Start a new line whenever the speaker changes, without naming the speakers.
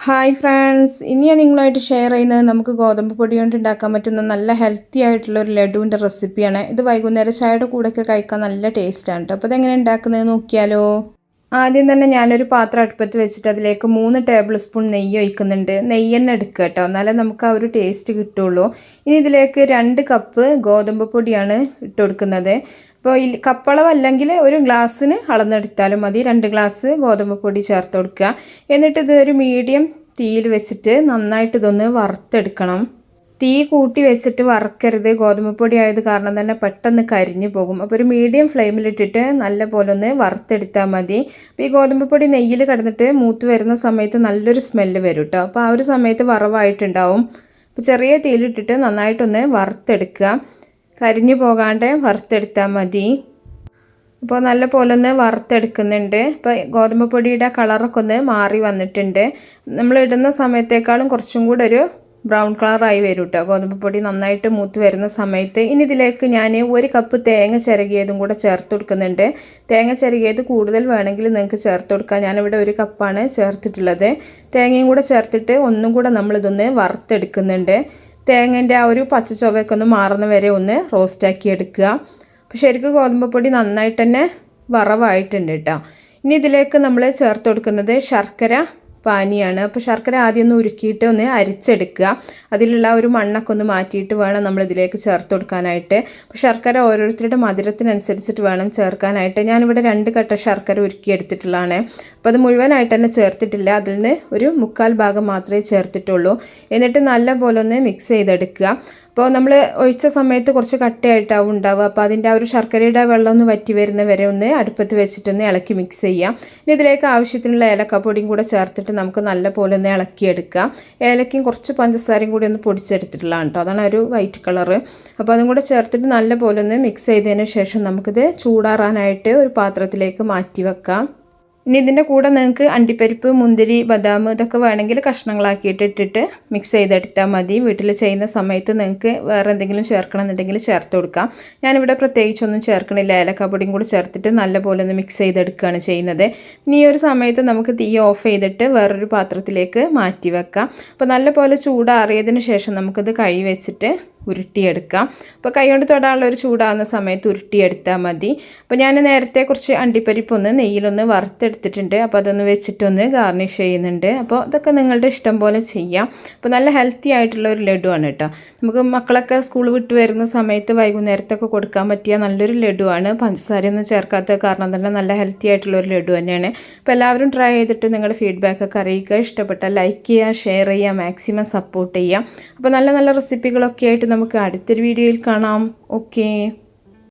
Hi friends, ഇനി ഞാൻ നിങ്ങളുമായിട്ട് ഷെയർ ചെയ്യുന്നത് നമുക്ക് ഗോതമ്പ് പൊടി കൊണ്ട് ഉണ്ടാക്കാൻ പറ്റുന്ന നല്ല ഹെൽത്തി ആയിട്ടുള്ള ഒരു ലഡുവിൻ്റെ റെസിപ്പിയാണ്. ഇത് വൈകുന്നേരം ചായയുടെ കൂടെയൊക്കെ കഴിക്കാൻ നല്ല ടേസ്റ്റാണ് കേട്ടോ. അപ്പോൾ ഇതെങ്ങനെ ഉണ്ടാക്കുന്നത് നോക്കിയാലോ. ആദ്യം തന്നെ ഞാനൊരു പാത്രം അടുപ്പത്ത് വെച്ചിട്ട് അതിലേക്ക് 3 ടേബിൾ സ്പൂൺ നെയ്യ് ഒഴിക്കുന്നുണ്ട്. നെയ്യ് തന്നെ എടുക്കുക കേട്ടോ, എന്നാലേ നമുക്ക് ആ ഒരു ടേസ്റ്റ് കിട്ടുള്ളൂ. ഇനി ഇതിലേക്ക് 2 കപ്പ് ഗോതമ്പ് പൊടിയാണ് ഇട്ട് കൊടുക്കുന്നത്. അപ്പോൾ ഈ കപ്പളവ് അല്ലെങ്കിൽ ഒരു ഗ്ലാസ്സിന് അളന്നെടുത്താലും മതി. 2 ഗ്ലാസ് ഗോതമ്പ് പൊടി ചേർത്ത് കൊടുക്കുക. എന്നിട്ട് ഇതൊരു മീഡിയം തീയിൽ വെച്ചിട്ട് നന്നായിട്ട് ഇതൊന്ന് വറുത്തെടുക്കണം. തീ കൂട്ടി വെച്ചിട്ട് വറക്കരുത്, ഗോതമ്പ് പൊടി ആയത് കാരണം തന്നെ പെട്ടെന്ന് കരിഞ്ഞു പോകും. അപ്പോൾ ഒരു മീഡിയം ഫ്ലെയിമിലിട്ടിട്ട് നല്ല പോലെ ഒന്ന് വറുത്തെടുത്താൽ മതി. അപ്പോൾ ഈ ഗോതമ്പ് പൊടി നെയ്യിൽ കിടന്നിട്ട് മൂത്ത് വരുന്ന സമയത്ത് നല്ലൊരു സ്മെല്ല് വരും കേട്ടോ. അപ്പോൾ ആ ഒരു സമയത്ത് വറവായിട്ടുണ്ടാവും. അപ്പോൾ ചെറിയ തീയിലിട്ടിട്ട് നന്നായിട്ടൊന്ന് വറുത്തെടുക്കുക. കരിഞ്ഞു പോകാണ്ട് വറുത്തെടുത്താൽ മതി. അപ്പോൾ നല്ല പോലെ ഒന്ന് വറുത്തെടുക്കുന്നുണ്ട്. ഇപ്പോൾ ഗോതമ്പ് പൊടിയുടെ കളറൊക്കെ ഒന്ന് മാറി വന്നിട്ടുണ്ട്. നമ്മൾ ഇടുന്ന സമയത്തേക്കാളും കുറച്ചും കൂടെ ഒരു ബ്രൗൺ കളറായി വരും കേട്ടോ ഗോതമ്പ് പൊടി നന്നായിട്ട് മൂത്ത് വരുന്ന സമയത്ത്. ഇനി ഇതിലേക്ക് ഞാൻ 1 കപ്പ് തേങ്ങ ചിരകിയതും കൂടെ ചേർത്ത് കൊടുക്കുന്നുണ്ട്. തേങ്ങ ചിരകിയത് കൂടുതൽ വേണമെങ്കിൽ നിങ്ങൾക്ക് ചേർത്ത് കൊടുക്കാം. ഞാനിവിടെ 1 കപ്പാണ് ചേർത്തിട്ടുള്ളത്. തേങ്ങയും കൂടെ ചേർത്തിട്ട് ഒന്നും കൂടെ നമ്മളിതൊന്ന് വറുത്തെടുക്കുന്നുണ്ട്. തേങ്ങേൻ്റെ ആ ഒരു പച്ച ചുവയൊക്കെ ഒന്ന് മാറുന്ന വരെ ഒന്ന് റോസ്റ്റാക്കി എടുക്കുക. അപ്പോൾ ശരിക്കും ഗോതമ്പ് പൊടി നന്നായിട്ട് തന്നെ വറവായിട്ടുണ്ട് കേട്ടോ. ഇനി ഇതിലേക്ക് നമ്മൾ ചേർത്ത് കൊടുക്കുന്നത് ശർക്കര പാനിയാണ്. അപ്പോൾ ശർക്കര ആദ്യം ഒന്ന് ഉരുക്കിയിട്ട് ഒന്ന് അരിച്ചെടുക്കുക. അതിലുള്ള ഒരു മണ്ണൊക്കെ ഒന്ന് മാറ്റിയിട്ട് വേണം നമ്മൾ ഇതിലേക്ക് ചേർത്ത് കൊടുക്കാനായിട്ട്. അപ്പോൾ ശർക്കര ഓരോരുത്തരുടെ മധുരത്തിനനുസരിച്ചിട്ട് വേണം ചേർക്കാനായിട്ട്. ഞാനിവിടെ 2 കട്ട ശർക്കര ഉരുക്കി എടുത്തിട്ടുള്ളതാണ്. അപ്പോൾ അത് മുഴുവനായിട്ട് തന്നെ ചേർത്തിട്ടില്ല, അതിൽ നിന്ന് ഒരു 1/4 ഭാഗം മാത്രമേ ചേർത്തിട്ടുള്ളൂ. എന്നിട്ട് നല്ല പോലെ ഒന്ന് മിക്സ് ചെയ്തെടുക്കുക. അപ്പോൾ നമ്മൾ ഒഴിച്ച സമയത്ത് കുറച്ച് കട്ടയായിട്ടാവും ഉണ്ടാവുക. അപ്പോൾ അതിൻ്റെ ആ ഒരു ശർക്കരയുടെ വെള്ളം ഒന്ന് വറ്റി വരുന്ന വരെ ഒന്ന് അടുപ്പത്ത് വെച്ചിട്ടൊന്ന് ഇളക്കി മിക്സ് ചെയ്യാം. ഇനി ഇതിലേക്ക് ആവശ്യത്തിനുള്ള ഏലക്കപ്പൊടിയും കൂടെ ചേർത്തിട്ട് നമുക്ക് നല്ല പോലെ ഒന്ന് ഇളക്കിയെടുക്കാം. ഏലക്കയും കുറച്ച് പഞ്ചസാരയും കൂടി ഒന്ന് പൊടിച്ചെടുത്തിട്ടുള്ളതാണ് കേട്ടോ, അതാണ് ഒരു വൈറ്റ് കളറ്. അപ്പോൾ അതും കൂടെ ചേർത്തിട്ട് നല്ല പോലെ ഒന്ന് മിക്സ് ചെയ്തതിന് ശേഷം നമുക്കിത് ചൂടാറാനായിട്ട് ഒരു പാത്രത്തിലേക്ക് മാറ്റി വെക്കാം. ഇനി ഇതിൻ്റെ കൂടെ നിങ്ങൾക്ക് അണ്ടിപ്പരിപ്പ്, മുന്തിരി, ബദാം ഇതൊക്കെ വേണമെങ്കിൽ കഷ്ണങ്ങളാക്കിയിട്ട് ഇട്ടിട്ട് മിക്സ് ചെയ്തെടുത്താൽ മതി. വീട്ടിൽ ചെയ്യുന്ന സമയത്ത് നിങ്ങൾക്ക് വേറെ എന്തെങ്കിലും ചേർക്കണം എന്നുണ്ടെങ്കിൽ ചേർത്ത് കൊടുക്കാം. ഞാനിവിടെ പ്രത്യേകിച്ചൊന്നും ചേർക്കണില്ല, ഏലക്കാപ്പൊടിയും കൂടി ചേർത്തിട്ട് നല്ലപോലെ ഒന്ന് മിക്സ് ചെയ്തെടുക്കുകയാണ് ചെയ്യുന്നത്. ഇനി ഈ ഒരു സമയത്ത് നമുക്ക് തീ ഓഫ് ചെയ്തിട്ട് വേറൊരു പാത്രത്തിലേക്ക് മാറ്റി വെക്കാം. അപ്പോൾ നല്ലപോലെ ചൂടാറിയതിന് ശേഷം നമുക്കിത് കഴുകി വെച്ചിട്ട് ഉരുട്ടിയെടുക്കാം. അപ്പോൾ കൈകൊണ്ട് തൊടാനുള്ള ഒരു ചൂടാകുന്ന സമയത്ത് ഉരുട്ടിയെടുത്താൽ മതി. അപ്പോൾ ഞാൻ നേരത്തെ കുറച്ച് അണ്ടിപ്പരിപ്പൊന്ന് നെയ്യിലൊന്ന് വറുത്തെടുത്തിട്ടുണ്ട്. അപ്പോൾ അതൊന്ന് വെച്ചിട്ടൊന്ന് ഗാർണിഷ് ചെയ്യുന്നുണ്ട്. അപ്പോൾ ഇതൊക്കെ നിങ്ങളുടെ ഇഷ്ടം പോലെ ചെയ്യാം. അപ്പോൾ നല്ല ഹെൽത്തി ആയിട്ടുള്ള ഒരു ലഡുവാണ് കേട്ടോ. നമുക്ക് മക്കളൊക്കെ സ്കൂൾ വിട്ട് വരുന്ന സമയത്ത് വൈകുന്നേരത്തൊക്കെ കൊടുക്കാൻ പറ്റിയ നല്ലൊരു ലഡുവാണ്. പഞ്ചസാരയൊന്നും ചേർക്കാത്ത കാരണം തന്നെ നല്ല ഹെൽത്തി ആയിട്ടുള്ള ഒരു ലഡു തന്നെയാണ്. അപ്പോൾ എല്ലാവരും ട്രൈ ചെയ്തിട്ട് നിങ്ങളുടെ ഫീഡ്ബാക്കൊക്കെ അറിയിക്കുക. ഇഷ്ടപ്പെട്ടാൽ ലൈക്ക് ചെയ്യുക, ഷെയർ ചെയ്യുക, മാക്സിമം സപ്പോർട്ട് ചെയ്യുക. അപ്പോൾ നല്ല നല്ല റെസിപ്പികളൊക്കെ ആയിട്ട് നമുക്ക് അടുത്തൊരു വീഡിയോയിൽ കാണാം. ഓക്കേ.